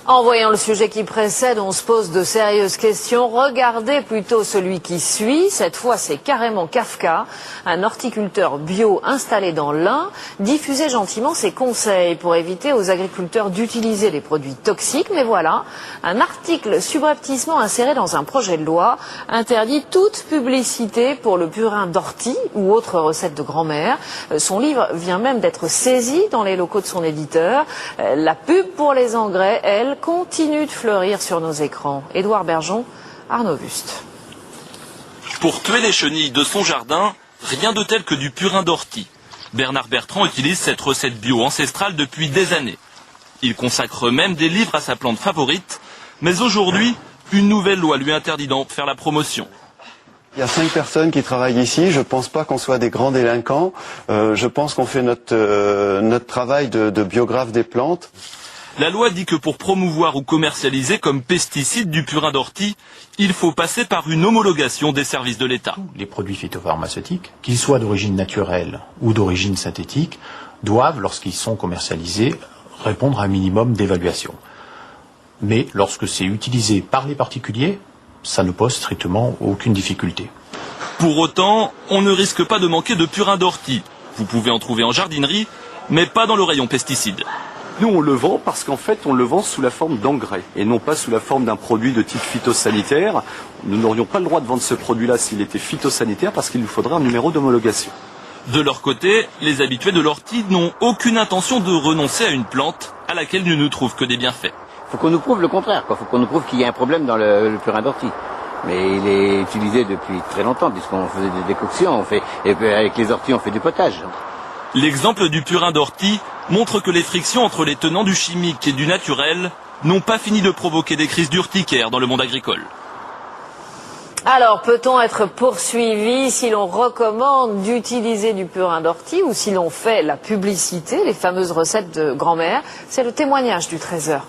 En voyant le sujet qui précède, on se pose de sérieuses questions. Regardez plutôt celui qui suit. Cette fois, c'est carrément Kafka, un horticulteur bio installé dans l'Ain, diffusait gentiment ses conseils pour éviter aux agriculteurs d'utiliser les produits toxiques. Mais voilà, un article subrepticement inséré dans un projet de loi interdit toute publicité pour le purin d'ortie ou autre recette de grand-mère. Son livre vient même d'être saisi dans les locaux de son éditeur. La pub pour les engrais, elle, continue de fleurir sur nos écrans. Édouard Bergeon, Arnaud Buste. Pour tuer les chenilles de son jardin, rien de tel que du purin d'ortie. Bernard Bertrand utilise cette recette bio ancestrale depuis des années. Il consacre même des livres à sa plante favorite, mais aujourd'hui, une nouvelle loi lui interdit d'en faire la promotion. Il y a 5 personnes qui travaillent ici. Je ne pense pas qu'on soit des grands délinquants. Je pense qu'on fait notre travail de biographe des plantes. La loi dit que pour promouvoir ou commercialiser comme pesticide du purin d'ortie, il faut passer par une homologation des services de l'État. Les produits phytopharmaceutiques, qu'ils soient d'origine naturelle ou d'origine synthétique, doivent, lorsqu'ils sont commercialisés, répondre à un minimum d'évaluation. Mais lorsque c'est utilisé par les particuliers, ça ne pose strictement aucune difficulté. Pour autant, on ne risque pas de manquer de purin d'ortie. Vous pouvez en trouver en jardinerie, mais pas dans le rayon pesticides. Nous, on le vend parce qu'en fait, on le vend sous la forme d'engrais et non pas sous la forme d'un produit de type phytosanitaire. Nous n'aurions pas le droit de vendre ce produit-là s'il était phytosanitaire parce qu'il nous faudrait un numéro d'homologation. De leur côté, les habitués de l'ortie n'ont aucune intention de renoncer à une plante à laquelle ils ne trouvent que des bienfaits. Il faut qu'on nous prouve le contraire, il faut qu'on nous prouve qu'il y a un problème dans le purin d'ortie. Mais il est utilisé depuis très longtemps, puisqu'on faisait des décoctions, et avec les orties on fait du potage. L'exemple du purin d'ortie montre que les frictions entre les tenants du chimique et du naturel n'ont pas fini de provoquer des crises d'urticaire dans le monde agricole. Alors, peut-on être poursuivi si l'on recommande d'utiliser du purin d'ortie ou si l'on fait la publicité, les fameuses recettes de grand-mère? C'est le témoignage du Trésor.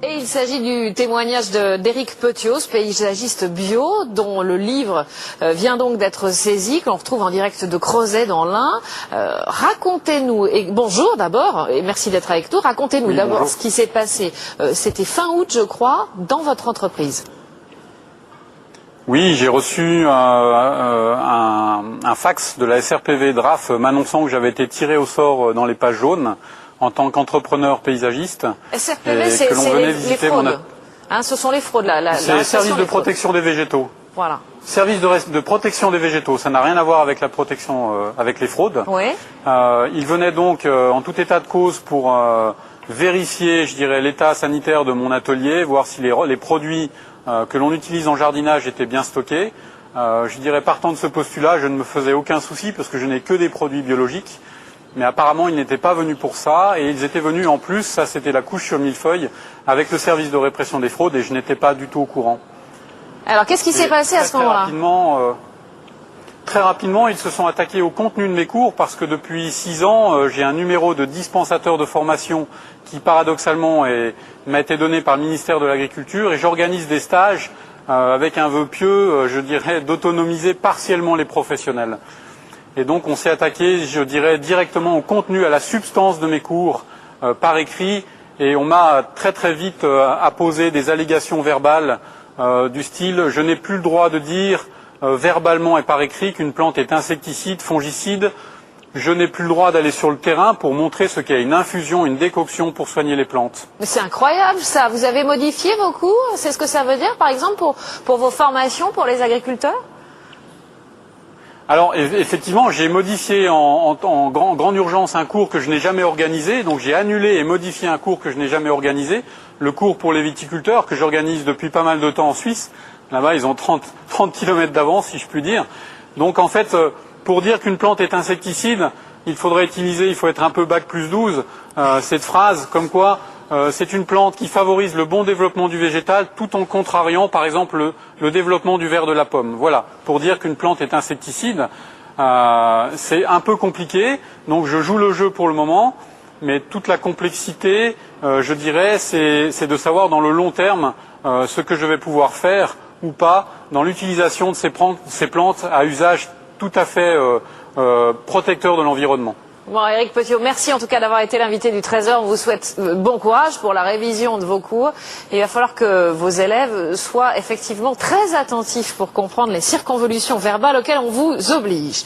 Il s'agit du témoignage d'Éric Petios, paysagiste bio, dont le livre vient donc d'être saisi, que l'on retrouve en direct de Crozet dans l'Ain. Racontez-nous, et bonjour d'abord, et merci d'être avec nous, racontez-nous d'abord ce qui s'est passé. C'était fin août, je crois, dans votre entreprise. Oui, j'ai reçu un fax de la SRPV DRAF m'annonçant que j'avais été tiré au sort dans les pages jaunes en tant qu'entrepreneur paysagiste. SRPV, c'est les fraudes. Ce sont les fraudes. C'est le service de protection des végétaux. Voilà. Service de protection des végétaux. Ça n'a rien à voir avec la protection, avec les fraudes. Oui. Il venait donc en tout état de cause pour vérifier, je dirais, l'état sanitaire de mon atelier, voir si les produits que l'on utilise en jardinage étaient bien stockés. Je dirais, partant de ce postulat, je ne me faisais aucun souci parce que je n'ai que des produits biologiques. Mais apparemment, ils n'étaient pas venus pour ça, et ils étaient venus en plus, ça c'était la couche sur millefeuille, avec le service de répression des fraudes, et je n'étais pas du tout au courant. Alors, qu'est-ce qui s'est passé à ce moment-là ? Très rapidement, ils se sont attaqués au contenu de mes cours, parce que depuis 6 ans, j'ai un numéro de dispensateur de formation qui, paradoxalement, m'a été donné par le ministère de l'Agriculture, et j'organise des stages avec un vœu pieux, je dirais, d'autonomiser partiellement les professionnels. Et donc on s'est attaqué, je dirais, directement au contenu, à la substance de mes cours par écrit, et on m'a très très vite apposé des allégations verbales du style « je n'ai plus le droit de dire verbalement et par écrit qu'une plante est insecticide, fongicide, je n'ai plus le droit d'aller sur le terrain pour montrer ce qu'est une infusion, une décoction pour soigner les plantes ». Mais c'est incroyable ça, vous avez modifié vos cours? C'est ce que ça veut dire par exemple pour vos formations pour les agriculteurs? Alors effectivement, j'ai modifié en grande urgence un cours que je n'ai jamais organisé, donc j'ai annulé et modifié un cours que je n'ai jamais organisé, le cours pour les viticulteurs que j'organise depuis pas mal de temps en Suisse. Là-bas, ils ont 30 km d'avance, si je puis dire. Donc en fait, pour dire qu'une plante est insecticide, il faut être un peu bac plus 12, cette phrase comme quoi c'est une plante qui favorise le bon développement du végétal tout en contrariant, par exemple, le développement du ver de la pomme. Voilà, pour dire qu'une plante est insecticide, c'est un peu compliqué, donc je joue le jeu pour le moment, mais toute la complexité, je dirais, c'est de savoir dans le long terme ce que je vais pouvoir faire ou pas dans l'utilisation de ces plantes à usage tout à fait protecteur de l'environnement. Bon, Éric Petiot, merci en tout cas d'avoir été l'invité du Trésor. On vous souhaite bon courage pour la révision de vos cours. Et il va falloir que vos élèves soient effectivement très attentifs pour comprendre les circonvolutions verbales auxquelles on vous oblige.